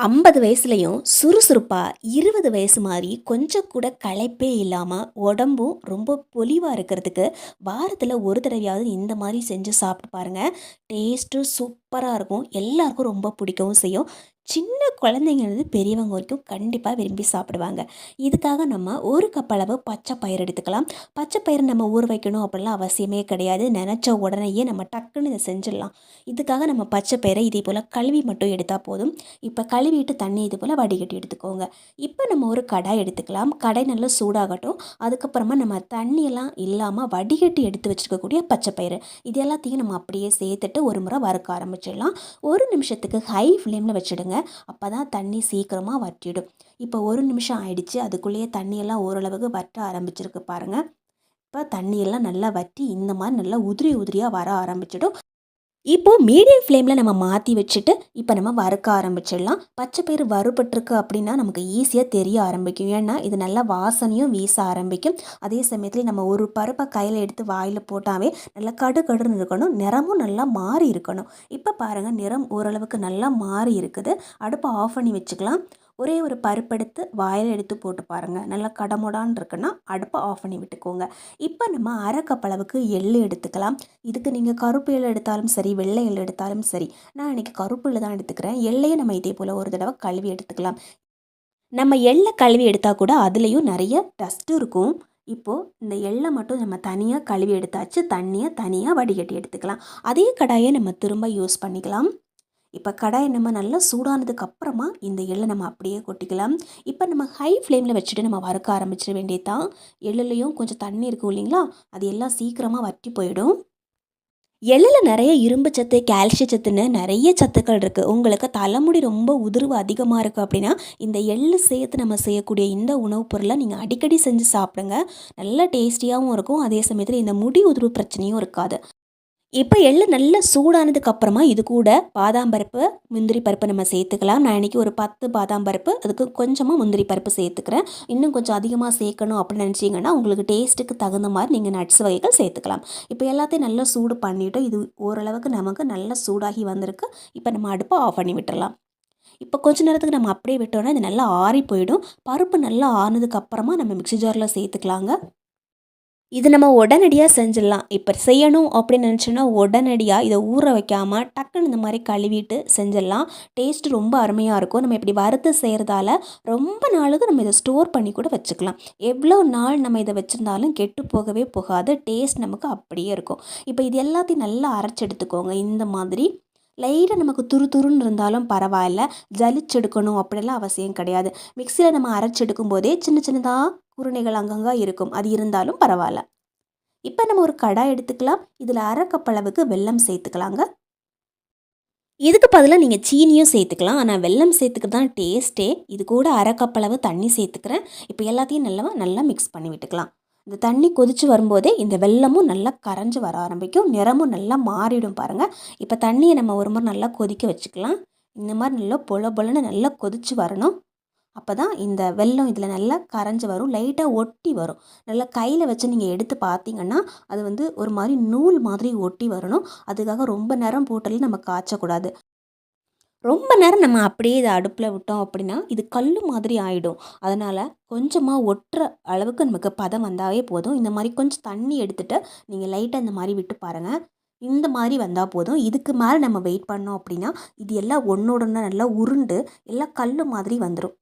50 வயசுலயும் சுறுசுறுப்பா 20 வயசு மாரி கொஞ்சம் கூட களைப்பே இல்லாம உடம்பும் ரொம்ப பொலிவா இருக்கிறதுக்கு வாரத்துல ஒரு தடவையாவது இந்த மாரி செஞ்சு சாப்பிட்டு பாருங்க. டேஸ்ட்டும் சூப்பரா இருக்கும். எல்லாருக்கும் ரொம்ப பிடிக்கவும் செய்யும். சின்ன குழந்தைங்கலேருந்து பெரியவங்க வரைக்கும் கண்டிப்பா விரும்பி சாப்பிடுவாங்க. இதுக்காக நம்ம 1 கப் அளவு பச்சை பயிறு எடுத்துக்கலாம். பச்சை பயிறு நம்ம ஊற வைக்கணும் அப்படிலாம் அவசியமே கிடையாது. நெனச்ச உடனேயே நம்ம டக்குன்னு இத செஞ்சிடலாம். இதுக்காக நம்ம பச்சை பயிரை இதே போல கழுவி மட்டும் எடுத்தா போதும். இப்போ கழுவிட்டு தண்ணி இது போல் வடிகட்டி எடுத்துக்கோங்க. இப்போ நம்ம ஒரு கடாய் எடுத்துக்கலாம். கடாய் நல்லா சூடாகட்டும். அதுக்கப்புறமா நம்ம தண்ணியெல்லாம் இல்லாமல் வடிகட்டி எடுத்து வச்சுருக்கக்கூடிய பச்சைப்பயிறு இது எல்லாத்தையும் நம்ம அப்படியே சேர்த்துட்டு ஒரு முறை வறுக்க ஆரம்பிச்சிடலாம். 1 நிமிஷத்துக்கு ஹை ஃப்ளேமில் வச்சுடுங்க. அப்போ தான் தண்ணி சீக்கிரமாக வற்றிடும். இப்போ 1 நிமிஷம் ஆயிடுச்சு. அதுக்குள்ளேயே தண்ணியெல்லாம் ஓரளவுக்கு வற்ற ஆரம்பிச்சிருக்கு பாருங்கள். இப்போ தண்ணியெல்லாம் நல்லா வற்றி இந்த மாதிரி நல்லா உதிரி உதிரியாக வர ஆரம்பிச்சிடும். இப்போது மீடியம் ஃப்ளேமில் நம்ம மாற்றி வச்சுட்டு இப்போ நம்ம வறுக்க ஆரம்பிச்சிடலாம். பச்சை பயிறு வறுபட்டிருக்கு அப்படின்னா நமக்கு ஈஸியாக தெரிய ஆரம்பிக்கும். ஏன்னா இது நல்லா வாசனையும் வீச ஆரம்பிக்கும். அதே சமயத்தில் நம்ம ஒரு பருப்பை கையில் எடுத்து வாயில் போட்டாவே நல்லா கடுன்னு இருக்கணும். நிறமும் நல்லா மாறி இருக்கணும். இப்போ பாருங்கள், நிறம் ஓரளவுக்கு நல்லா மாறி இருக்குது. அடுப்பை ஆஃப் பண்ணி வச்சுக்கலாம். ஒரே ஒரு பருப்பெடுத்து வாயில் எடுத்து போட்டு பாருங்கள். நல்லா கடமுடான்னு இருக்குன்னா அடுப்பை ஆஃப் பண்ணி விட்டுக்கோங்க. இப்போ நம்ம அரை கப் அளவுக்கு எள்ளு எடுத்துக்கலாம். இதுக்கு நீங்கள் கருப்பு எள்ளு எடுத்தாலும் சரி, வெள்ளை எள்ளு எடுத்தாலும் சரி. நான் இன்றைக்கி கருப்பு எள்ளு தான் எடுத்துக்கிறேன். எள்ளையும் நம்ம இதே போல் ஒரு தடவை கழுவி எடுத்துக்கலாம். நம்ம எள்ளை கழுவி எடுத்தால் கூட அதுலேயும் நிறைய டஸ்ட்டு இருக்கும். இப்போது இந்த எள்ளை மட்டும் நம்ம தனியாக கழுவி எடுத்தாச்சு. தண்ணியை தனியாக வடிகட்டி எடுத்துக்கலாம். அதே கடாயை நம்ம திரும்ப யூஸ் பண்ணிக்கலாம். இப்போ கடாயை நம்ம நல்லா சூடானதுக்கு அப்புறமா இந்த எள்ளை நம்ம அப்படியே கொட்டிக்கலாம். இப்போ நம்ம ஹை ஃப்ளேமில் வச்சுட்டு நம்ம வறுக்க ஆரம்பிச்சிட வேண்டியதுதான். எள்ளுலையும் கொஞ்சம் தண்ணி இருக்கும் இல்லைங்களா, அது எல்லாம் சீக்கிரமாக வற்றி போயிடும். எள்ளில் நிறைய இரும்பு சத்து, கால்சிய சத்துன்னு நிறைய சத்துக்கள் இருக்குது. உங்களுக்கு தலைமுடி ரொம்ப உதிர்வு அதிகமாக இருக்குது அப்படின்னா இந்த எள்ளு சேர்த்து நம்ம செய்யக்கூடிய இந்த உணவுப் பொருளை நீங்கள் அடிக்கடி செஞ்சு சாப்பிடுங்க. நல்லா டேஸ்டியாகவும் இருக்கும். அதே சமயத்தில் இந்த முடி உதிர்வு பிரச்சனையும் இருக்காது. இப்போ எள்ளு நல்லா சூடானதுக்கு அப்புறமா இது கூட பாதாம் பருப்பு, முந்திரி பருப்பு நம்ம சேர்த்துக்கலாம். நான் இன்றைக்கி ஒரு 10 பாதாம் பருப்பு, அதுக்கு கொஞ்சமாக முந்திரி பருப்பு சேர்த்துக்கிறேன். இன்னும் கொஞ்சம் அதிகமாக சேர்க்கணும் அப்படின்னு நினச்சிங்கன்னா உங்களுக்கு டேஸ்ட்டுக்கு தகுந்த மாதிரி நீங்கள் நட்ஸ் வகைகள் சேர்த்துக்கலாம். இப்போ எல்லாத்தையும் நல்லா சூடு பண்ணிவிட்டு இது ஓரளவுக்கு நமக்கு நல்லா சூடாகி வந்திருக்கு. இப்போ நம்ம அடுப்பை ஆஃப் பண்ணி விட்டுறலாம். இப்போ கொஞ்ச நேரத்துக்கு நம்ம அப்படியே விட்டோன்னா இது நல்லா ஆறி போயிடும். பருப்பு நல்லா ஆறுனதுக்கு அப்புறமா நம்ம மிக்ஸி ஜாரில் சேர்த்துக்கலாங்க. இது நம்ம உடனடியாக செஞ்சிடலாம். இப்போ செய்யணும் அப்படின்னு நினச்சோன்னா உடனடியாக இதை ஊற வைக்காமல் டக்குன்னு இந்த மாதிரி கழுவிட்டு செஞ்சிடலாம். டேஸ்ட்டு ரொம்ப அருமையாக இருக்கும். நம்ம இப்படி வறுத்து செய்கிறதால ரொம்ப நாளுக்கு நம்ம இதை ஸ்டோர் பண்ணி கூட வச்சுக்கலாம். எவ்வளோ நாள் நம்ம இதை வச்சுருந்தாலும் கெட்டு போகவே போகாது. டேஸ்ட் நமக்கு அப்படியே இருக்கும். இப்போ இது எல்லாத்தையும் நல்லா அரைச்சி எடுத்துக்கோங்க. இந்த மாதிரி லைட்டாக நமக்கு துருன்னு இருந்தாலும் பரவாயில்ல. ஜலிச்செடுக்கணும் அப்படிலாம் அவசியம் கிடையாது. மிக்சியில் நம்ம அரைச்செடுக்கும் போதே சின்ன சின்னதாக குருணைகள் அங்கங்கே இருக்கும். அது இருந்தாலும் பரவாயில்ல. இப்போ நம்ம ஒரு கடாய் எடுத்துக்கலாம். இதில் அரை கப் அளவுக்கு வெல்லம் சேர்த்துக்கலாங்க. இதுக்கு பதிலாக நீங்கள் சீனியும் சேர்த்துக்கலாம். ஆனால் வெல்லம் சேர்த்துக்கு தான் டேஸ்ட்டே. இது கூட அரை கப் அளவு தண்ணி சேர்த்துக்கிறேன். இப்போ எல்லாத்தையும் நல்லா மிக்ஸ் பண்ணி விட்டுக்கலாம். இந்த தண்ணி கொதித்து வரும்போதே இந்த வெல்லமும் நல்லா கரைஞ்சி வர ஆரம்பிக்கும். நிறமும் நல்லா மாறிடும் பாருங்கள். இப்போ தண்ணியை நம்ம ஒரு முறை நல்லா கொதிக்க வச்சுக்கலாம். இந்த மாதிரி நல்லா பொலன்னு நல்லா கொதித்து வரணும். அப்போ தான் இந்த வெல்லம் இதில் நல்லா கரைஞ்சி வரும். லைட்டாக ஒட்டி வரும். நல்லா கையில் வச்சு நீங்கள் எடுத்து பார்த்தீங்கன்னா அது வந்து ஒரு மாதிரி நூல் மாதிரி ஒட்டி வரணும். அதுக்காக ரொம்ப நேரம் போட்டாலும் நம்ம காய்ச்சக்கூடாது. ரொம்ப நேரம் நம்ம அப்படியே இதை அடுப்பில் விட்டோம் அப்படின்னா இது கல் மாதிரி ஆகிடும். அதனால் கொஞ்சமாக ஒட்டுற அளவுக்கு நமக்கு பதம் வந்தாவே போதும். இந்த மாதிரி கொஞ்சம் தண்ணி எடுத்துகிட்டு நீங்கள் லைட்டாக இந்த மாதிரி விட்டு பாருங்கள். இந்த மாதிரி வந்தால் போதும். இதுக்கு மேலே நம்ம வெயிட் பண்ணோம் அப்படின்னா இது எல்லாம் ஒன்றோட ஒன்று நல்லா உருண்டு எல்லாம் கல் மாதிரி வந்துடும்.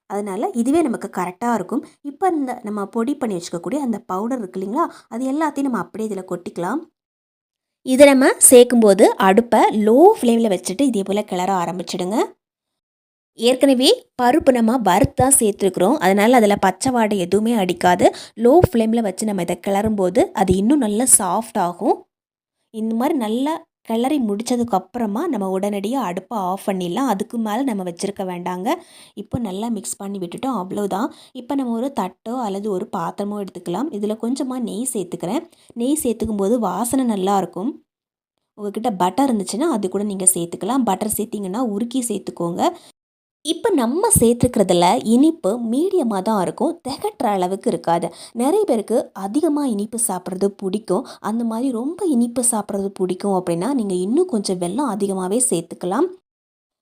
அதனால் இதுவே நமக்கு கரெக்டாக இருக்கும். இப்போ இந்த நம்ம பொடி பண்ணி வச்சுக்கக்கூடிய அந்த பவுடர் இருக்கு இல்லைங்களா, அது எல்லாத்தையும் நம்ம அப்படியே இதில் கொட்டிக்கலாம். இதை நம்ம சேர்க்கும்போது அடுப்பை லோ ஃப்ளேமில் வச்சுட்டு இதே போல் கிளற ஆரம்பிச்சிடுங்க. ஏற்கனவே பருப்பு நம்ம வறுத்தான் சேர்த்துருக்குறோம். அதனால் அதில் பச்சை வாடை எதுவுமே அடிக்காது. லோ ஃப்ளேமில் வச்சு நம்ம இதை கிளறும்போது அது இன்னும் நல்லா சாஃப்ட் ஆகும். இந்த மாதிரி நல்லா கிளறி முடித்ததுக்கப்புறமா நம்ம உடனடியாக அடுப்பை ஆஃப் பண்ணிடலாம். அதுக்கு மேலே நம்ம வச்சுருக்க வேண்டாங்க. இப்போ நல்லா மிக்ஸ் பண்ணி விட்டுட்டோம், அவ்வளோதான். இப்போ நம்ம ஒரு தட்டோ அல்லது ஒரு பாத்திரமோ எடுத்துக்கலாம். இதில் கொஞ்சமாக நெய் சேர்த்துக்கிறேன். நெய் சேர்த்துக்கும் போது வாசனை நல்லாயிருக்கும். உங்கள்கிட்ட பட்டர் இருந்துச்சுன்னா அது கூட நீங்கள் சேர்த்துக்கலாம். பட்டர் சேர்த்திங்கன்னா உருக்கி சேர்த்துக்கோங்க. இப்போ நம்ம சேர்த்துக்கிறதுல இனிப்பு மீடியமாக தான் இருக்கும். திகட்டுற அளவுக்கு இருக்காது. நிறைய பேருக்கு அதிகமாக இனிப்பு சாப்பிட்றது பிடிக்கும். அந்த மாதிரி ரொம்ப இனிப்பு சாப்பிட்றது பிடிக்கும் அப்படின்னா நீங்கள் இன்னும் கொஞ்சம் வெல்லம் அதிகமாகவே சேர்த்துக்கலாம்.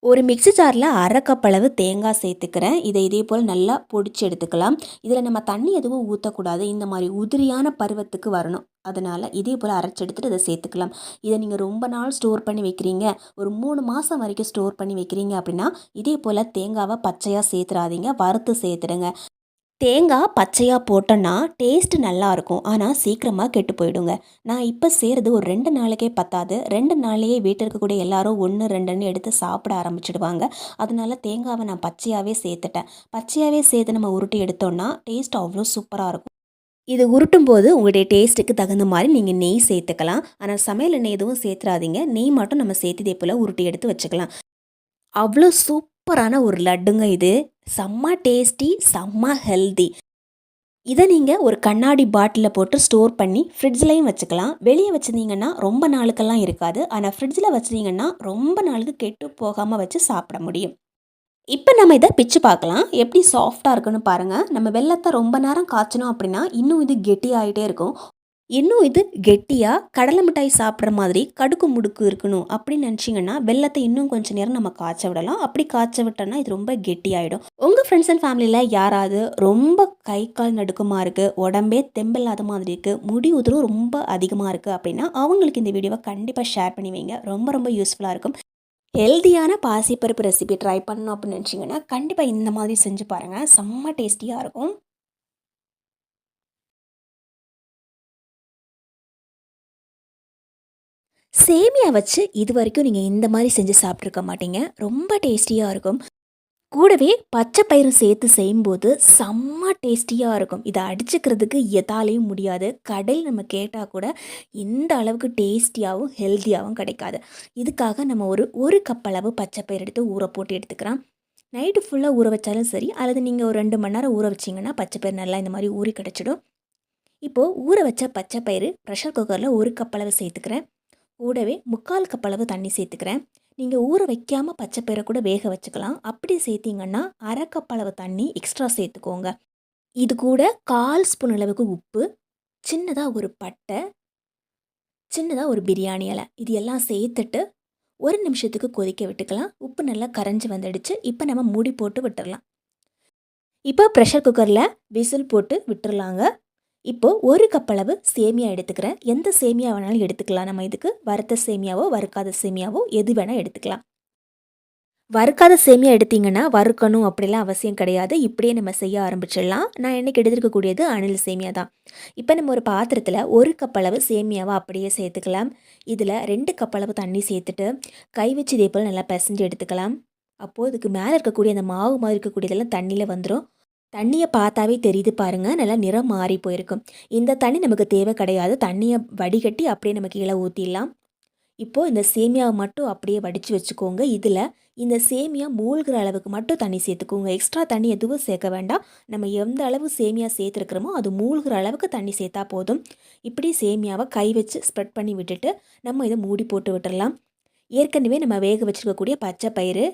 ஒரு மிக்ஸி ஜாரில் அரை கப் அளவு தேங்காய் சேர்த்துக்கிறேன். இதை இதே போல் நல்லா பொடிச்சு எடுத்துக்கலாம். இதில் நம்ம தண்ணி எதுவும் ஊற்றக்கூடாது. இந்த மாதிரி உதிரியான பருவத்துக்கு வரணும். அதனால் இதே போல் அரைச்சி எடுத்துகிட்டு இதை சேர்த்துக்கலாம். இதை நீங்கள் ரொம்ப நாள் ஸ்டோர் பண்ணி வைக்கிறீங்க, ஒரு 3 மாதம் வரைக்கும் ஸ்டோர் பண்ணி வைக்கிறீங்க அப்படின்னா இதே போல் தேங்காவை பச்சையாக சேர்த்துறாதீங்க, வறுத்து சேர்த்துடுங்க. தேங்காய் பச்சையாக போட்டோன்னா டேஸ்ட்டு நல்லாயிருக்கும், ஆனால் சீக்கிரமாக கெட்டு போயிடுங்க. நான் இப்போ செய்கிறது ஒரு 2 நாளைக்கே பத்தாது. 2 நாள்லேயே வீட்டில் இருக்கக்கூடிய எல்லாரும் 1, 2ன்னு எடுத்து சாப்பிட ஆரம்பிச்சிடுவாங்க. அதனால தேங்காவை நான் பச்சையாகவே சேர்த்துட்டேன். பச்சையாகவே சேர்த்து நம்ம உருட்டி எடுத்தோன்னா டேஸ்ட் அவ்வளோ சூப்பராக இருக்கும். இது உருட்டும் போது உங்களுடைய டேஸ்ட்டுக்கு தகுந்த மாதிரி நீங்கள் நெய் சேர்த்துக்கலாம். ஆனால் சமையல் எண்ணெய் எதுவும் சேர்த்துறாதீங்க. நெய் மட்டும் நம்ம சேர்த்து இதே போல் உருட்டி எடுத்து வச்சுக்கலாம். அவ்வளோ சூப்பரான ஒரு லட்டுங்க இது. செம்ம டேஸ்டி, செம்ம ஹெல்தி. இதை நீங்கள் ஒரு கண்ணாடி பாட்டிலில் போட்டு ஸ்டோர் பண்ணி ஃப்ரிட்ஜ்லேயும் வச்சுக்கலாம். வெளியே வச்சுருந்தீங்கன்னா ரொம்ப நாளுக்கெல்லாம் இருக்காது. ஆனால் ஃப்ரிட்ஜில் வச்சுருந்தீங்கன்னா ரொம்ப நாளுக்கு கெட்டு போகாமல் வச்சு சாப்பிட முடியும். இப்போ நம்ம இதை பிச்சு பார்க்கலாம். எப்படி சாஃப்டாக இருக்குன்னு பாருங்கள். நம்ம வெல்லத்தை ரொம்ப நேரம் காய்ச்சினோம் அப்படின்னா இன்னும் இது கெட்டியாகிட்டே இருக்கும். இன்னும் இது கெட்டியாக கடலை மிட்டாய் சாப்பிட்ற மாதிரி கடுக்கு முடுக்கு இருக்கணும் அப்படின்னு நினச்சிங்கன்னா வெல்லத்தை இன்னும் கொஞ்சம் நேரம் நம்ம காய்ச்ச விடலாம். அப்படி காய்ச்ச விட்டோன்னா இது ரொம்ப கெட்டியாயிடும். உங்கள் ஃப்ரெண்ட்ஸ் அண்ட் ஃபேமிலியில் யாராவது ரொம்ப கை கால் நடுக்கமாக இருக்குது, உடம்பே தெம்பில்லாத மாதிரி இருக்குது, முடி உதிரும் ரொம்ப அதிகமாக இருக்குது அப்படின்னா அவங்களுக்கு இந்த வீடியோவை கண்டிப்பாக ஷேர் பண்ணி வைங்க. ரொம்ப ரொம்ப யூஸ்ஃபுல்லாக இருக்கும். ஹெல்தியான பாசிப்பருப்பு ரெசிபி ட்ரை பண்ணணும் அப்படின்னு நினச்சிங்கன்னா கண்டிப்பாக இந்த மாதிரி செஞ்சு பாருங்கள். செம்ம டேஸ்டியாக இருக்கும். சேமியா வச்சு இது வரைக்கும் நீங்கள் இந்த மாதிரி செஞ்சு சாப்பிட்ருக்க மாட்டீங்க. ரொம்ப டேஸ்டியாக இருக்கும். கூடவே பச்சை பயிரும் சேர்த்து செய்யும்போது செம்ம டேஸ்டியாக இருக்கும். இதை அடிச்சுக்கிறதுக்கு எதாலையும் முடியாது. கடையில் நம்ம கேட்டால் கூட இந்த அளவுக்கு டேஸ்டியாகவும் ஹெல்த்தியாகவும் கிடைக்காது. இதுக்காக நம்ம ஒரு கப் அளவு பச்சை பயிர் எடுத்து ஊற போட்டு எடுத்துக்கிறோம். நைட்டு ஃபுல்லாக ஊற வச்சாலும் சரி, அல்லது நீங்கள் ஒரு 2 மணி நேரம் ஊற வச்சிங்கன்னா பச்சை பயிர் நல்லா இந்த மாதிரி ஊறி கிடச்சிடும். இப்போது ஊற வச்ச பச்சை பயிறு ப்ரெஷர் குக்கரில் 1 கப் அளவு சேர்த்துக்கிறேன். கூடவே 3/4 கப் அளவு தண்ணி சேர்த்துக்கிறேன். நீங்கள் ஊற வைக்காமல் பச்சை பயிரை கூட வேக வச்சுக்கலாம். அப்படி சேர்த்திங்கன்னா அரை கப் அளவு தண்ணி எக்ஸ்ட்ரா சேர்த்துக்கோங்க. இது கூட 1/4 ஸ்பூன் அளவுக்கு உப்பு, சின்னதாக ஒரு பட்டை, சின்னதாக ஒரு பிரியாணி இலை, இது எல்லாம் சேர்த்துட்டு 1 நிமிஷத்துக்கு கொதிக்க விட்டுக்கலாம். உப்பு நல்லா கரைஞ்சி வந்துடுச்சு. இப்போ நம்ம மூடி போட்டு விட்டுடலாம். இப்போ ப்ரெஷர் குக்கரில் விசில் போட்டு விட்டுறலாங்க. இப்போது 1 கப் அளவு சேமியா எடுத்துக்கிறேன். எந்த சேமியா வேணாலும் எடுத்துக்கலாம். நம்ம இதுக்கு வறுத்த சேமியாவோ வறுக்காத சேமியாவோ எது வேணால் எடுத்துக்கலாம். வறுக்காத சேமியா எடுத்திங்கன்னா வறுக்கணும் அப்படிலாம் அவசியம் கிடையாது. இப்படியே நம்ம செய்ய ஆரம்பிச்சிடலாம். நான் இன்றைக்கி எடுத்துருக்கக்கூடியது அணில் சேமியா தான். இப்போ நம்ம ஒரு பாத்திரத்தில் 1 கப் அளவு சேமியாவை அப்படியே சேர்த்துக்கலாம். இதில் 2 கப் அளவு தண்ணி சேர்த்துட்டு கை வச்சு இதே போல் நல்லா பிசைஞ்சு எடுத்துக்கலாம். அப்போது இதுக்கு மேலே இருக்கக்கூடிய அந்த மாவு மாதிரி இருக்கக்கூடியதெல்லாம் தண்ணியில் வந்துடும். தண்ணியை பார்த்தாவே தெரியுது பாருங்கள், நல்லா நிறம் மாறி போயிருக்கும். இந்த தண்ணி நமக்கு தேவை கிடையாது. தண்ணியை வடிகட்டி அப்படியே நம்ம கீழே ஊற்றிடலாம். இப்போது இந்த சேமியாவை மட்டும் அப்படியே வடித்து வச்சுக்கோங்க. இதில் இந்த சேமியா மூழ்கிற அளவுக்கு மட்டும் தண்ணி சேர்த்துக்கோங்க. எக்ஸ்ட்ரா தண்ணி எதுவும் சேர்க்க வேண்டாம். நம்ம எந்த அளவு சேமியா சேர்த்துருக்குறோமோ அது மூழ்கிற அளவுக்கு தண்ணி சேர்த்தா போதும். இப்படி சேமியாவை கை வச்சு ஸ்ப்ரெட் பண்ணி விட்டுட்டு நம்ம இதை மூடி போட்டு விட்டுடலாம். ஏற்கனவே நம்ம வேக வச்சுருக்கக்கூடிய பச்சை பயிறு,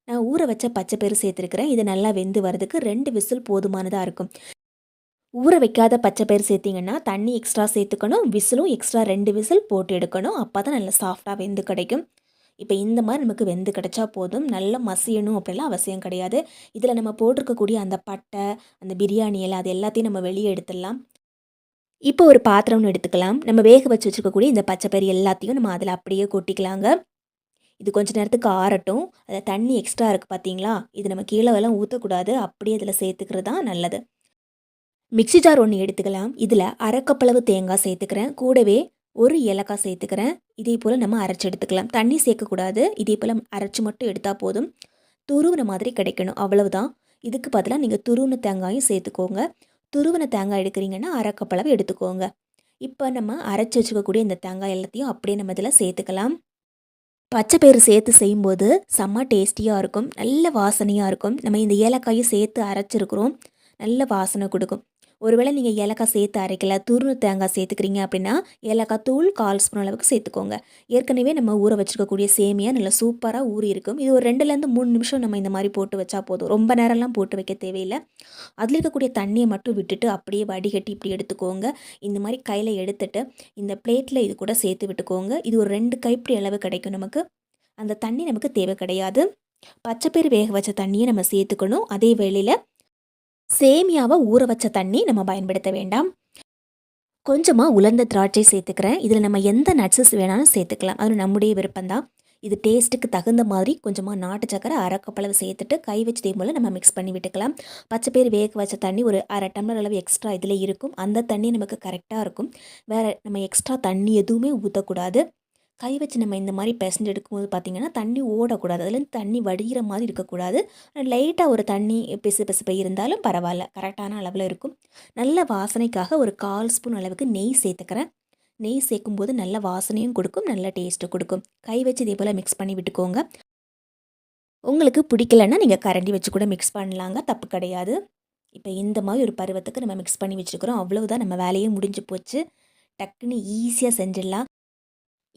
நான் ஊற வச்ச பச்சை பயிறு சேர்த்துருக்கிறேன். இது நல்லா வெந்து வரதுக்கு 2 விசில் போதுமானதாக இருக்கும். ஊற வைக்காத பச்சை பயிறு சேர்த்திங்கன்னா தண்ணி எக்ஸ்ட்ரா சேர்த்துக்கணும், விசிலும் எக்ஸ்ட்ரா 2 விசில் போட்டு எடுக்கணும். அப்போ தான் நல்லா சாஃப்டாக வெந்து கிடைக்கும். இப்போ இந்த மாதிரி நமக்கு வெந்து கிடைச்சா போதும். நல்லா மசியணும் அப்படிலாம் அவசியம் கிடையாது. இதில் நம்ம போட்டிருக்கக்கூடிய அந்த பட்டை, அந்த பிரியாணி இலை, அது எல்லாத்தையும் நம்ம வெளியே எடுத்துடலாம். இப்போ ஒரு பாத்திரம்னு எடுத்துக்கலாம். நம்ம வேக வச்சு வச்சுருக்கக்கூடிய இந்த பச்சை பயிறு எல்லாத்தையும் நம்ம அதில் அப்படியே கொட்டிக்கலாங்க. இது கொஞ்சம் நேரத்துக்கு ஆறட்டும். அதில் தண்ணி எக்ஸ்ட்ரா இருக்குது பார்த்தீங்களா, இது நம்ம கீழெல்லாம் ஊற்றக்கூடாது. அப்படியே இதில் சேர்த்துக்கிறது தான் நல்லது. மிக்ஸி ஜார் ஒன்று எடுத்துக்கலாம். இதில் அரை கப் அளவு தேங்காய் சேர்த்துக்கிறேன். கூடவே ஒரு ஏலக்காய் சேர்த்துக்கிறேன். இதே போல் நம்ம அரைச்சி எடுத்துக்கலாம். தண்ணி சேர்க்கக்கூடாது. இதே போல் அரைச்சி மட்டும் எடுத்தால் போதும். துருவின மாதிரி கிடைக்கணும், அவ்வளவுதான். இதுக்கு பதிலாக நீங்கள் துருவின தேங்காயும் சேர்த்துக்கோங்க. துருவின தேங்காய் எடுக்கிறீங்கன்னா அரை கப் அளவு எடுத்துக்கோங்க. இப்போ நம்ம அரைச்சி வச்சுக்கக்கூடிய இந்த தேங்காய் எல்லாத்தையும் அப்படியே நம்ம இதில் சேர்த்துக்கலாம். பச்சை பயிறு சேர்த்து செய்யும்போது செம்ம டேஸ்டியாக இருக்கும், நல்ல வாசனையாக இருக்கும். நம்ம இந்த ஏலக்காயும் சேர்த்து அரைச்சிருக்கிறோம், நல்ல வாசனை கொடுக்கும். ஒருவேளை நீங்கள் ஏலக்காய் சேர்த்து அரைக்கல, துருணு தேங்காய் சேர்த்துக்கிறீங்க அப்படின்னா ஏலக்காய் தூள் 1/4 ஸ்பூன் அளவுக்கு சேர்த்துக்கோங்க. ஏற்கனவே நம்ம ஊற வச்சுருக்கக்கூடிய சேமியா நல்லா சூப்பராக ஊறி இருக்கும். இது ஒரு 2லேருந்து 3 நிமிஷம் நம்ம இந்த மாதிரி போட்டு வச்சா போதும். ரொம்ப நேரம்லாம் போட்டு வைக்க தேவையில்லை. அதில் இருக்கக்கூடிய தண்ணியை மட்டும் விட்டுட்டு அப்படியே வடிகட்டி இப்படி எடுத்துக்கோங்க. இந்த மாதிரி கையில் எடுத்துட்டு இந்த பிளேட்டில் இது கூட சேர்த்து விட்டுக்கோங்க. இது ஒரு 2 கைப்பிடி அளவு கிடைக்கும் நமக்கு. அந்த தண்ணி நமக்கு தேவை கிடையாது. பச்சைப்பயிறு வேக வச்ச தண்ணியை நம்ம சேர்த்துக்கணும். அதே வேளையில் சேமியாவை ஊற வச்ச தண்ணி நம்ம பயன்படுத்த வேண்டாம். கொஞ்சமாக உலர்ந்த திராட்சை சேர்த்துக்கிறேன். இதில் நம்ம எந்த நட்ஸஸ் வேணாலும் சேர்த்துக்கலாம். அது நம்முடைய விருப்பம்தான். இது டேஸ்ட்டுக்கு தகுந்த மாதிரி கொஞ்சமாக நாட்டு சக்கரை அரை கப்பளவு சேர்த்துட்டு கை வச்சு தேய்மோல நம்ம மிக்ஸ் பண்ணி விட்டுக்கலாம். பச்சைப்பயிறு வேக வச்ச தண்ணி ஒரு அரை டம்ளர் அளவு எக்ஸ்ட்ரா இதில் இருக்கும். அந்த தண்ணி நமக்கு கரெக்டாக இருக்கும். வேறு நம்ம எக்ஸ்ட்ரா தண்ணி எதுவுமே ஊற்றக்கூடாது. கை வச்சு நம்ம இந்த மாதிரி பிசைஞ்சு எடுக்கும்போது பார்த்திங்கன்னா தண்ணி ஓடக்கூடாது. அதுலேருந்து தண்ணி வடிகிற மாதிரி இருக்கக்கூடாது. லைட்டாக ஒரு தண்ணி பிசு இருந்தாலும் பரவாயில்ல, கரெக்டான அளவில் இருக்கும். நல்ல வாசனைக்காக ஒரு 1/4 ஸ்பூன் அளவுக்கு நெய் சேர்த்துக்கிறேன். நெய் சேர்க்கும்போது நல்ல வாசனையும் கொடுக்கும், நல்ல டேஸ்ட்டு கொடுக்கும். கை வச்சு இதே போல் மிக்ஸ் பண்ணி விட்டுக்கோங்க. உங்களுக்கு பிடிக்கலன்னா நீங்கள் கரண்டி வச்சு கூட மிக்ஸ் பண்ணலாங்க, தப்பு கிடையாது. இப்போ இந்த மாதிரி ஒரு பருவத்துக்கு நம்ம மிக்ஸ் பண்ணி வச்சுருக்கிறோம். அவ்வளவுதான், நம்ம வேலையே முடிஞ்சு போச்சு. டக்குன்னு ஈஸியாக செஞ்சிடலாம்.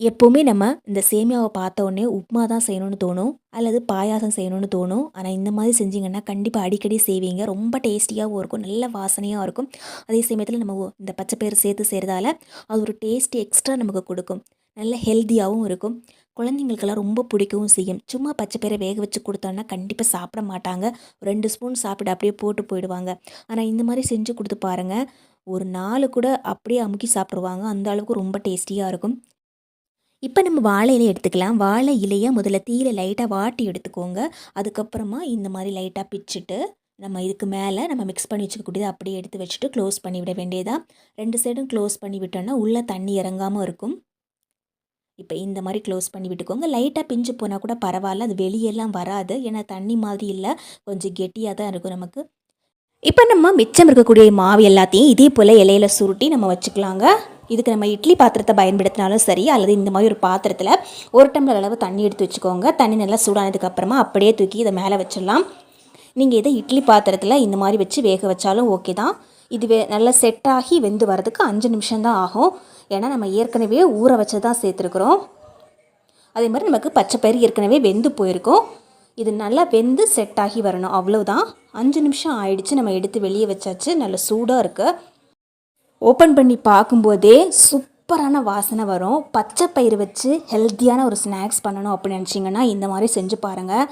எப்போவுமே நம்ம இந்த சேமியாவை பார்த்த உடனே உப்புமா தான் செய்யணும்னு தோணும், அல்லது பாயாசம் செய்யணும்னு தோணும். ஆனால் இந்த மாதிரி செஞ்சிங்கன்னா கண்டிப்பாக அடிக்கடி செய்வீங்க. ரொம்ப டேஸ்டியாகவும் இருக்கும், நல்ல வாசனையாக இருக்கும். அதே சமயத்தில் நம்ம இந்த பச்சைப்பயிறு சேர்த்து செய்கிறதால அது ஒரு டேஸ்ட் எக்ஸ்ட்ரா நமக்கு கொடுக்கும். நல்ல ஹெல்த்தியாகவும் இருக்கும். குழந்தைங்களுக்கெல்லாம் ரொம்ப பிடிக்கவும் செய்யும். சும்மா பச்சைப்பயிரை வேக வச்சு கொடுத்தோன்னா கண்டிப்பாக சாப்பிட மாட்டாங்க. 2 ஸ்பூன் சாப்பிட்டு அப்படியே போட்டு போயிடுவாங்க. ஆனால் இந்த மாதிரி செஞ்சு கொடுத்து பாருங்கள், ஒரு 4 கூட அப்படியே அமுக்கி சாப்பிட்ருவாங்க. அந்த அளவுக்கு ரொம்ப டேஸ்டியாக இருக்கும். இப்போ நம்ம வாழை இலை எடுத்துக்கலாம். வாழை இலையை முதல்ல தீயில லைட்டாக வாட்டி எடுத்துக்கோங்க. அதுக்கப்புறமா இந்த மாதிரி லைட்டாக பிச்சுட்டு நம்ம இதுக்கு மேலே நம்ம மிக்ஸ் பண்ணி வச்சுக்கக்கூடியது அப்படியே எடுத்து வச்சுட்டு க்ளோஸ் பண்ணி விட வேண்டியதான். 2 சைடும் க்ளோஸ் பண்ணி விட்டோன்னா உள்ளே தண்ணி இறங்காமல் இருக்கும். இப்போ இந்த மாதிரி க்ளோஸ் பண்ணி விட்டுக்கோங்க. லைட்டாக பிஞ்சு போனால் கூட பரவாயில்ல, அது வெளியெல்லாம் வராது. ஏன்னா தண்ணி மாதிரி இல்லை, கொஞ்சம் கெட்டியாக தான் இருக்கும் நமக்கு. இப்போ நம்ம மிச்சம் இருக்கக்கூடிய மாவு எல்லாத்தையும் இதே போல் இலையில சுருட்டி நம்ம வச்சுக்கலாங்க. இதுக்கு நம்ம இட்லி பாத்திரத்தை பயன்படுத்தினாலும் சரி, அல்லது இந்த மாதிரி ஒரு பாத்திரத்தில் 1 டம்ளர் அளவு தண்ணி எடுத்து வச்சுக்கோங்க. தண்ணி நல்லா சூடானதுக்கப்புறமா அப்படியே தூக்கி இதை மேலே வச்சிடலாம். நீங்கள் இதை இட்லி பாத்திரத்தில் இந்த மாதிரி வச்சு வேக வச்சாலும் ஓகே தான். இது நல்லா செட் ஆகி வெந்து வரதுக்கு 5 நிமிஷம் தான் ஆகும். ஏன்னா நம்ம ஏற்கனவே ஊற வச்சு தான் சேர்த்துருக்குறோம். அதே மாதிரி நமக்கு பச்சைப்பயிறு ஏற்கனவே வெந்து போயிருக்கும். இது நல்லா வெந்து செட் ஆகி வரணும், அவ்வளோதான். 5 நிமிஷம் ஆயிடுச்சு, நம்ம எடுத்து வெளியே வச்சாச்சு. நல்ல சூடாக இருக்குது. ஓப்பன் பண்ணி பார்க்கும்போதே சூப்பரான வாசனை வரும். பச்சைப்பயிறு வச்சு ஹெல்த்தியான ஒரு ஸ்நாக்ஸ் பண்ணணும் அப்படின்னு நினச்சிங்கன்னா இந்த மாதிரி செஞ்சு பாருங்கள்.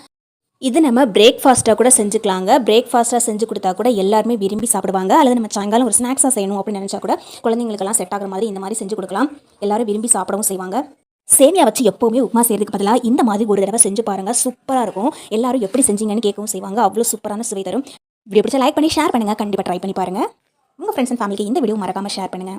இது நம்ம பிரேக்ஃபாஸ்ட்டாக கூட செஞ்சுக்கலாங்க. பிரேக்ஃபாஸ்ட்டாக செஞ்சு கொடுத்தா கூட எல்லாருமே விரும்பி சாப்பிடுவாங்க. அல்லது நம்ம சாயங்காலம் ஒரு ஸ்நாக்ஸாக செய்யணும் அப்படின்னு நினச்சா கூட குழந்தைங்களுக்கெல்லாம் செட் ஆகிற மாதிரி இந்த மாதிரி செஞ்சு கொடுக்கலாம். எல்லோரும் விரும்பி சாப்பிடவும் செய்வாங்க. சேமியா வச்சு எப்போவுமே உப்புமா செய்கிறதுக்கு பதிலாக இந்த மாதிரி ஒரு தடவை செஞ்சு பாருங்கள், சூப்பராக இருக்கும். எல்லாரும் எப்படி செஞ்சீங்கன்னு கேட்கவும் செய்வாங்க. அவ்வளோ சூப்பரான சுவை தரும். வீடியோ பிடிச்சா லைக் பண்ணி ஷேர் பண்ணுங்கள். கண்டிப்பாக ட்ரை பண்ணி பாருங்கள். உங்கள் ஃப்ரெண்ட்ஸ் அண்ட் ஃபேமிலிக்கு இந்த வீடியோ மறக்காமல் ஷேர் பண்ணுங்கள்.